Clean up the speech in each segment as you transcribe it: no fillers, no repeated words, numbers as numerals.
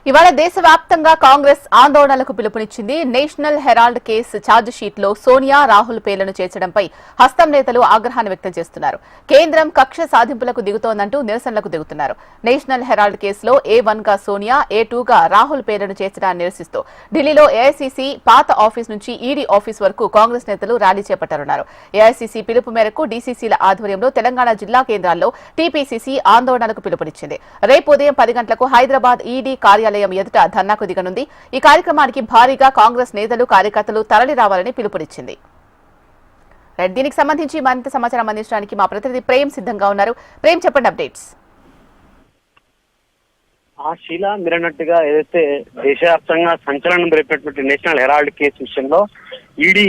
ఇవాళ దేశవ్యాప్తంగా కాంగ్రెస్ ఆందోళనలకు పిలుపునిచ్చింది. National Herald case charge sheet లో సోనియా, రాహుల్ పేర్లను చేర్చడంపై హస్తం నేతలు ఆగ్రహాన్ని వ్యక్తం చేస్తున్నారు. కేంద్రం కక్ష సాధింపులకు దిగుతోందంటూ నిరసనలకు దిగుతున్నారు. నేషనల్ హెరాల్డ్ కేసులో A1 గా సోనియా, A2 గా రాహుల్ పేర్లను చేర్చడాన్ని నిరసిస్తూ ఢిల్లీలో ఏఐసీసీ పాత ఆఫీస్ నుంచి ఈడీ ఆఫీస్ వరకు కాంగ్రెస్ నేతలు ర్యాలీ చేపట్టనున్నారు. ఏఐసీసీ పిలుపు మేరకు డీసీసీల ఆధ్వర్యంలో తెలంగాణ జిల్లా కేంద్రాల్లో టీపీసీసీ ఆందోళనకు పిలుపునిచ్చింది. రేపు ఉదయం 10 గంటలకు హైదరాబాద్ ఈడీ కార్యాలయం ఎదుట ధర్నాకు దిగనుంది. ఈ కార్యక్రమానికి భారీగా కాంగ్రెస్ నేతలు, కార్యకర్తలు తరలి రావాలని పిలుపునిచ్చింది. దీనికి సంబంధించి మరింత సమాచారం అందించడానికి మా ప్రతినిధి ప్రేమ్ సిద్ధంగా ఉన్నారు. ప్రేమ్, చెప్పండి అప్డేట్స్. శీలా, మీరన్నట్టుగా ఏదైతే దేశవ్యాప్తంగా సంచలనం రేపినటువంటి నేషనల్ హెరాల్డ్ కేసు విషయంలో ఈడీ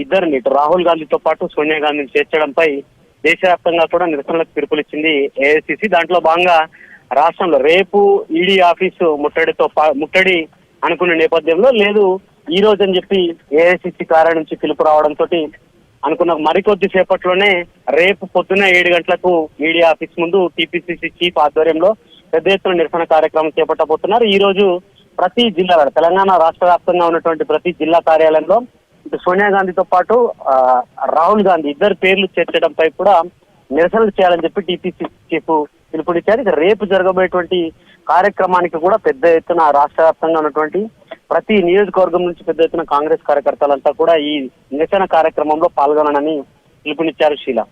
ఇద్దరిని, రాహుల్ గాంధీతో పాటు సోనియా గాంధీని చేర్చడంపై దేశవ్యాప్తంగా కూడా నిరసనలకు పిలుపునిచ్చింది ఏఐసీసీ. దాంట్లో భాగంగా రాష్ట్రంలో రేపు ఈడీ ఆఫీసు ముట్టడి అనుకున్న నేపథ్యంలో లేదు ఈ రోజు అని చెప్పి ఏఐసీసీ కార్యాలయం నుంచి పిలుపు రావడంతో అనుకున్న మరికొద్ది సేపట్లోనే రేపు పొద్దున్న 7 గంటలకు ఈడీ ఆఫీస్ ముందు టీపీసీసీ చీఫ్ ఆధ్వర్యంలో పెద్ద ఎత్తున నిరసన కార్యక్రమం చేపట్టబోతున్నారు. ఈ రోజు ప్రతి జిల్లాలో, తెలంగాణ రాష్ట్ర వ్యాప్తంగా ఉన్నటువంటి ప్రతి జిల్లా కార్యాలయంలో సోనియా గాంధీతో పాటు రాహుల్ గాంధీ ఇద్దరు పేర్లు చేర్చడంపై కూడా నిరసనలు చేయాలని చెప్పి టీపీసీ చీఫ్ పిలుపునిచ్చారు. ఇక రేపు జరగబోయేటువంటి కార్యక్రమానికి కూడా పెద్ద ఎత్తున రాష్ట్ర వ్యాప్తంగా ఉన్నటువంటి ప్రతి నియోజకవర్గం నుంచి పెద్ద ఎత్తున కాంగ్రెస్ కార్యకర్తలంతా కూడా ఈ నిరసన కార్యక్రమంలో పాల్గొనని పిలుపునిచ్చారు. శీలా.